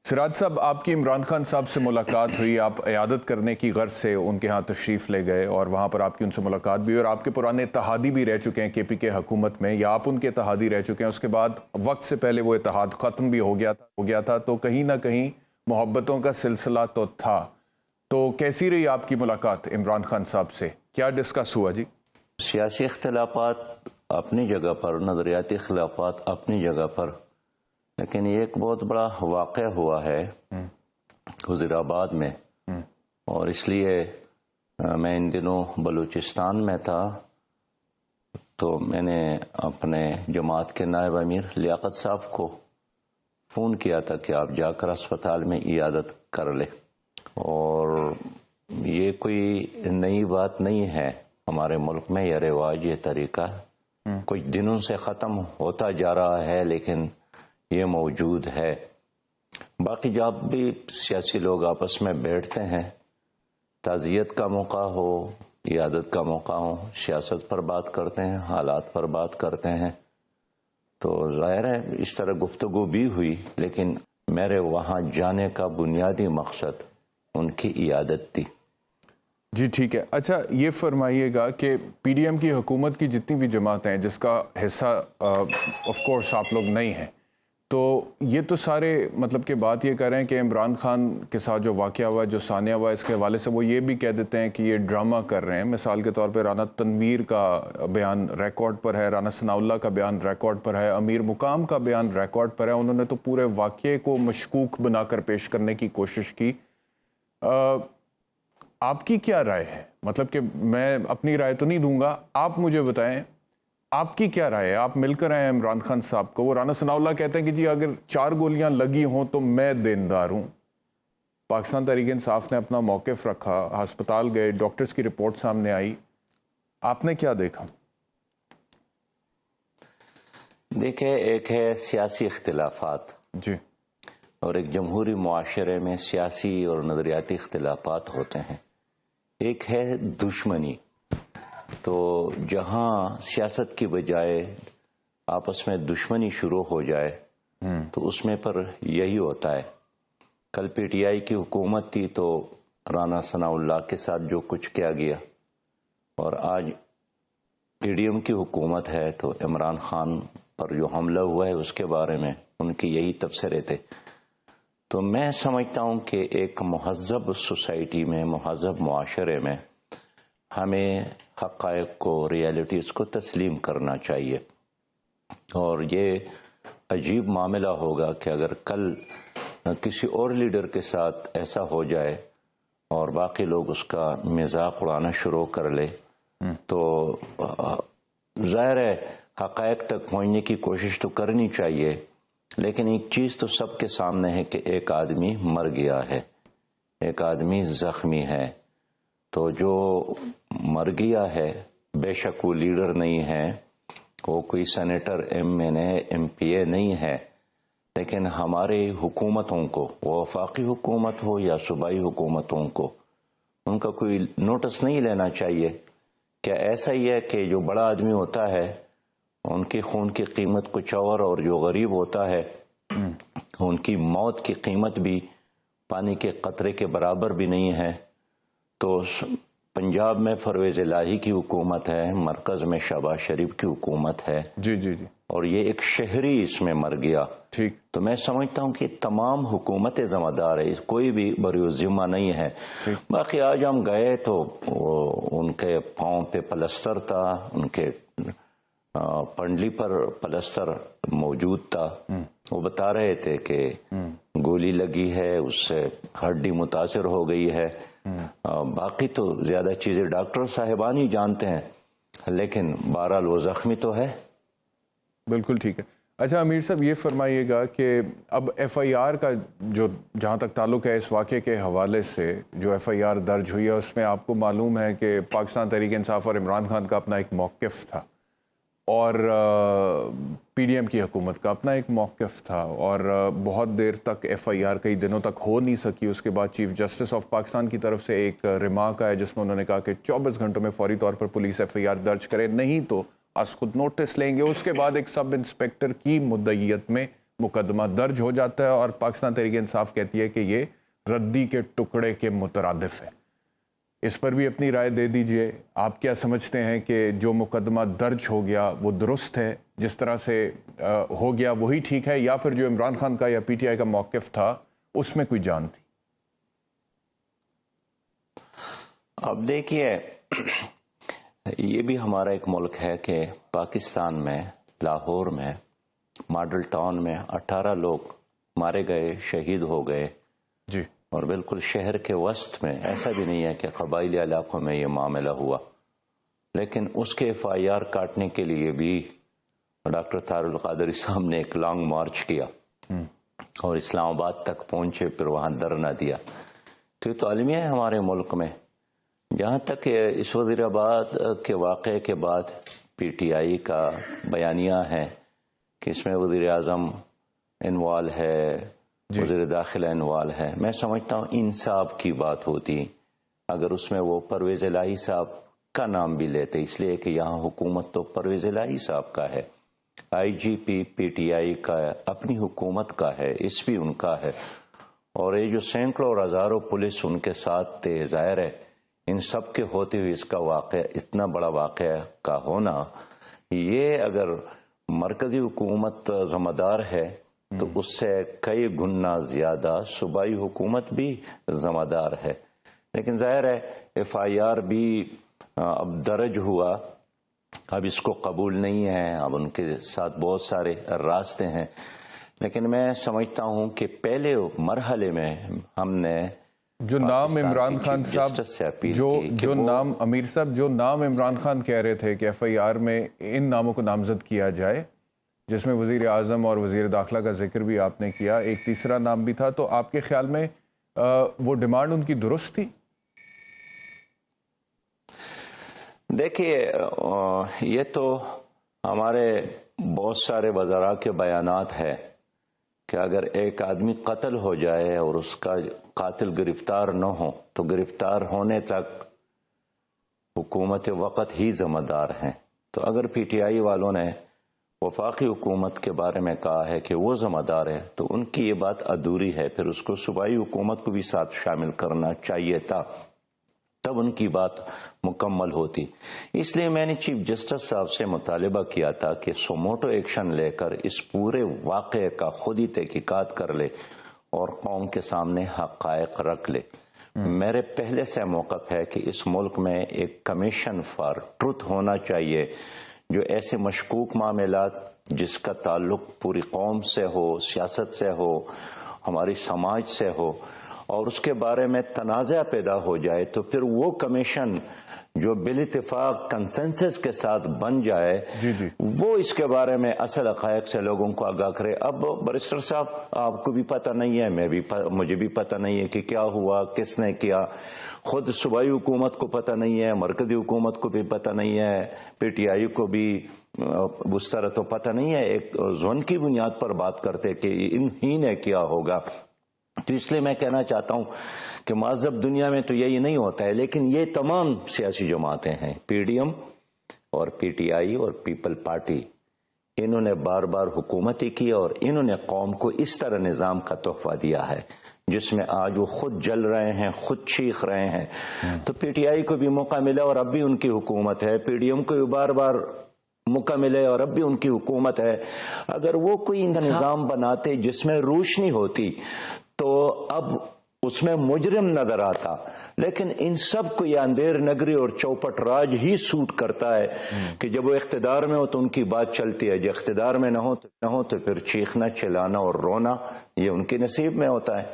سراج صاحب، آپ کی عمران خان صاحب سے ملاقات ہوئی، آپ عیادت کرنے کی غرض سے ان کے ہاں تشریف لے گئے اور وہاں پر آپ کی ان سے ملاقات بھی ہوئی، اور آپ کے پرانے اتحادی بھی رہ چکے ہیں کے پی کے حکومت میں، یا آپ ان کے اتحادی رہ چکے ہیں، اس کے بعد وقت سے پہلے وہ اتحاد ختم بھی ہو گیا تھا، تو کہیں نہ کہیں محبتوں کا سلسلہ تو تھا. تو کیسی رہی آپ کی ملاقات عمران خان صاحب سے؟ کیا ڈسکس ہوا جی؟ سیاسی اختلافات اپنی جگہ پر، نظریاتی اختلافات اپنی جگہ پر، لیکن یہ ایک بہت بڑا واقعہ ہوا ہے وزیر آباد میں، اور اس لیے میں ان دنوں بلوچستان میں تھا، تو میں نے اپنے جماعت کے نائب امیر لیاقت صاحب کو فون کیا تھا کہ آپ جا کر اسپتال میں عیادت کر لیں. اور یہ کوئی نئی بات نہیں ہے ہمارے ملک میں، یہ رواج، یہ طریقہ کچھ دنوں سے ختم ہوتا جا رہا ہے، لیکن یہ موجود ہے. باقی جب بھی سیاسی لوگ آپس میں بیٹھتے ہیں، تعزیت کا موقع ہو، عیادت کا موقع ہو، سیاست پر بات کرتے ہیں، حالات پر بات کرتے ہیں، تو ظاہر ہے اس طرح گفتگو بھی ہوئی، لیکن میرے وہاں جانے کا بنیادی مقصد ان کی عیادت تھی. جی ٹھیک ہے. اچھا یہ فرمائیے گا کہ پی ڈی ایم کی حکومت کی جتنی بھی جماعتیں ہیں جس کا حصہ آف کورس آپ لوگ نہیں ہیں، تو یہ تو سارے مطلب کہ بات یہ کر رہے ہیں کہ عمران خان کے ساتھ جو واقعہ ہوا، جو ثانیہ ہوا، اس کے حوالے سے وہ یہ بھی کہہ دیتے ہیں کہ یہ ڈرامہ کر رہے ہیں. مثال کے طور پہ رانا تنویر کا بیان ریکارڈ پر ہے، رانا ثناء اللہ کا بیان ریکارڈ پر ہے، امیر مقام کا بیان ریکارڈ پر ہے. انہوں نے تو پورے واقعے کو مشکوک بنا کر پیش کرنے کی کوشش کی. آپ کی کیا رائے ہے؟ مطلب کہ میں اپنی رائے تو نہیں دوں گا، آپ مجھے بتائیں آپ کی کیا رائے ہے. آپ مل کر آئے عمران خان صاحب کو، وہ رانا ثناء اللہ کہتے ہیں کہ جی اگر 4 گولیاں لگی ہوں تو میں دیندار ہوں. پاکستان تحریک انصاف نے اپنا موقف رکھا، ہسپتال گئے، ڈاکٹرز کی رپورٹ سامنے آئی. آپ نے کیا دیکھا؟ دیکھیں، ایک ہے سیاسی اختلافات، جی، اور ایک جمہوری معاشرے میں سیاسی اور نظریاتی اختلافات ہوتے ہیں. ایک ہے دشمنی. تو جہاں سیاست کی بجائے آپس میں دشمنی شروع ہو جائے تو اس میں پر یہی ہوتا ہے. کل پی ٹی آئی کی حکومت تھی تو رانا ثناء اللہ کے ساتھ جو کچھ کیا گیا، اور آج پی ڈی ایم کی حکومت ہے تو عمران خان پر جو حملہ ہوا ہے اس کے بارے میں ان کی یہی تبصرے تھے. تو میں سمجھتا ہوں کہ ایک مہذب سوسائٹی میں، مہذب معاشرے میں ہمیں حقائق کو، ریالٹیز کو تسلیم کرنا چاہیے. اور یہ عجیب معاملہ ہوگا کہ اگر کل کسی اور لیڈر کے ساتھ ایسا ہو جائے اور باقی لوگ اس کا مذاق اڑانا شروع کر لے، تو ظاہر ہے حقائق تک پہنچنے کی کوشش تو کرنی چاہیے، لیکن ایک چیز تو سب کے سامنے ہے کہ ایک آدمی مر گیا ہے، ایک آدمی زخمی ہے. تو جو مر گیا ہے، بے شک وہ لیڈر نہیں ہے، وہ کوئی سینیٹر، ایم این اے، ایم پی اے نہیں ہے، لیکن ہمارے حکومتوں کو، وہ وفاقی حکومت ہو یا صوبائی حکومتوں کو، ان کا کوئی نوٹس نہیں لینا چاہیے. کیا ایسا ہی ہے کہ جو بڑا آدمی ہوتا ہے ان کی خون کی قیمت کچھ اور جو غریب ہوتا ہے ان کی موت کی قیمت بھی پانی کے قطرے کے برابر بھی نہیں ہے. تو پنجاب میں پرویز الہی کی حکومت ہے، مرکز میں شہباز شریف کی حکومت ہے، جی جی جی، اور یہ ایک شہری اس میں مر گیا. ٹھیک. تو میں سمجھتا ہوں کہ تمام حکومتیں ذمہ دار ہے، کوئی بھی بری ذمہ نہیں ہے. باقی آج ہم گئے تو ان کے پاؤں پہ پلستر تھا، ان کے پنڈلی پر پلستر موجود تھا. وہ بتا رہے تھے کہ گولی لگی ہے، اس سے ہڈی متاثر ہو گئی ہے. باقی تو زیادہ چیزیں ڈاکٹر صاحبان ہی جانتے ہیں، لیکن بہرحال وہ زخمی تو ہے. بالکل ٹھیک ہے. اچھا امیر صاحب یہ فرمائیے گا کہ اب ایف آئی آر کا جو جہاں تک تعلق ہے اس واقعے کے حوالے سے، جو ایف آئی آر درج ہوئی ہے اس میں آپ کو معلوم ہے کہ پاکستان تحریک انصاف اور عمران خان کا اپنا ایک موقف تھا، اور پی ڈی ایم کی حکومت کا اپنا ایک موقف تھا، اور بہت دیر تک ایف آئی آر کئی دنوں تک ہو نہیں سکی. اس کے بعد چیف جسٹس آف پاکستان کی طرف سے ایک ریمارک آیا جس میں انہوں نے کہا کہ 24 گھنٹوں میں فوری طور پر پولیس ایف آئی آر درج کرے، نہیں تو از خود نوٹس لیں گے. اس کے بعد ایک سب انسپیکٹر کی مدعیت میں مقدمہ درج ہو جاتا ہے اور پاکستان تحریک انصاف کہتی ہے کہ یہ ردی کے ٹکڑے کے مترادف ہے. اس پر بھی اپنی رائے دے دیجئے. آپ کیا سمجھتے ہیں کہ جو مقدمہ درج ہو گیا وہ درست ہے، جس طرح سے ہو گیا وہی ٹھیک ہے، یا پھر جو عمران خان کا یا پی ٹی آئی کا موقف تھا اس میں کوئی جان تھی؟ اب دیکھیے، یہ بھی ہمارا ایک ملک ہے کہ پاکستان میں لاہور میں ماڈل ٹاؤن میں 18 لوگ مارے گئے، شہید ہو گئے. جی. اور بالکل شہر کے وسط میں، ایسا بھی نہیں ہے کہ قبائلی علاقوں میں یہ معاملہ ہوا، لیکن اس کے FIR کاٹنے کے لیے بھی ڈاکٹر طاہر القادری صاحب نے ایک لانگ مارچ کیا اور اسلام آباد تک پہنچے، پھر وہاں دھرنا دیا. تو یہ تو عالمیہ ہے ہمارے ملک میں. جہاں تک اس وزیر آباد کے واقعے کے بعد PTI کا بیانیہ ہے کہ اس میں وزیر اعظم انوالو ہے، وزیر داخلہ انوالو ہے، میں سمجھتا ہوں انصاف کی بات ہوتی اگر اس میں وہ پرویز الہی صاحب کا نام بھی لیتے، اس لیے کہ یہاں حکومت تو پرویز الہی صاحب کا ہے، IGP PTI کا ہے، اپنی حکومت کا ہے، SP ان کا ہے، اور یہ جو سینکڑوں اور ہزاروں پولیس ان کے ساتھ تھے، ظاہر ہے ان سب کے ہوتے ہوئے اس کا واقعہ، اتنا بڑا واقعہ کا ہونا، یہ اگر مرکزی حکومت ذمہ دار ہے تو اس سے کئی گنا زیادہ صوبائی حکومت بھی ذمہ دار ہے. لیکن ظاہر ہے FIR بھی اب درج ہوا، اب اس کو قبول نہیں ہے، اب ان کے ساتھ بہت سارے راستے ہیں. لیکن میں سمجھتا ہوں کہ پہلے مرحلے میں ہم نے جو نام عمران خان صاحب، جو نام امیر صاحب، جو نام عمران خان کہہ رہے تھے کہ FIR میں ان ناموں کو نامزد کیا جائے، جس میں وزیر اعظم اور وزیر داخلہ کا ذکر بھی آپ نے کیا، ایک تیسرا نام بھی تھا، تو آپ کے خیال میں وہ ڈیمانڈ ان کی درست تھی؟ دیکھیے، یہ تو ہمارے بہت سارے وزراء کے بیانات ہیں کہ اگر ایک آدمی قتل ہو جائے اور اس کا قاتل گرفتار نہ ہو تو گرفتار ہونے تک حکومت وقت ہی ذمہ دار ہیں. تو اگر PTI والوں نے وفاقی حکومت کے بارے میں کہا ہے کہ وہ ذمہ دار ہے تو ان کی یہ بات ادھوری ہے، پھر اس کو صوبائی حکومت کو بھی ساتھ شامل کرنا چاہیے تھا، تب ان کی بات مکمل ہوتی. اس لیے میں نے چیف جسٹس صاحب سے مطالبہ کیا تھا کہ سوموٹو ایکشن لے کر اس پورے واقعے کا خود ہی تحقیقات کر لے اور قوم کے سامنے حقائق رکھ لے. میرے پہلے سے موقف ہے کہ اس ملک میں ایک کمیشن فار ٹروتھ ہونا چاہیے، جو ایسے مشکوک معاملات جس کا تعلق پوری قوم سے ہو، سیاست سے ہو، ہماری سماج سے ہو، اور اس کے بارے میں تنازع پیدا ہو جائے تو پھر وہ کمیشن جو بالاتفاق کنسنسس کے ساتھ بن جائے، وہ اس کے بارے میں اصل حقائق سے لوگوں کو آگاہ کرے. اب بریسٹر صاحب، آپ کو بھی پتہ نہیں ہے، مجھے بھی پتہ نہیں ہے کہ کیا ہوا، کس نے کیا. خود صوبائی حکومت کو پتہ نہیں ہے، مرکزی حکومت کو بھی پتہ نہیں ہے، PTI کو بھی اس طرح تو پتہ نہیں ہے. ایک ظن کی بنیاد پر بات کرتے کہ انہی نے کیا ہوگا. تو اس لیے میں کہنا چاہتا ہوں کہ مہذب دنیا میں تو یہی نہیں ہوتا ہے، لیکن یہ تمام سیاسی جماعتیں ہیں، PDM اور PTI اور پیپل پارٹی، انہوں نے بار بار حکومتی کی اور انہوں نے قوم کو اس طرح نظام کا تحفہ دیا ہے جس میں آج وہ خود جل رہے ہیں، خود چیخ رہے ہیں. تو PTI کو بھی موقع ملا اور اب بھی ان کی حکومت ہے، PDM کو بھی بار بار موقع ملے اور اب بھی ان کی حکومت ہے. اگر وہ کوئی نظام بناتے جس میں روشنی ہوتی تو اب اس میں مجرم نظر آتا، لیکن ان سب کو یہ اندھیر نگری اور چوپٹ راج ہی سوٹ کرتا ہے کہ جب وہ اقتدار میں ہو تو ان کی بات چلتی ہے، جب اقتدار میں نہ ہو تو پھر چیخنا، چلانا اور رونا یہ ان کے نصیب میں ہوتا ہے.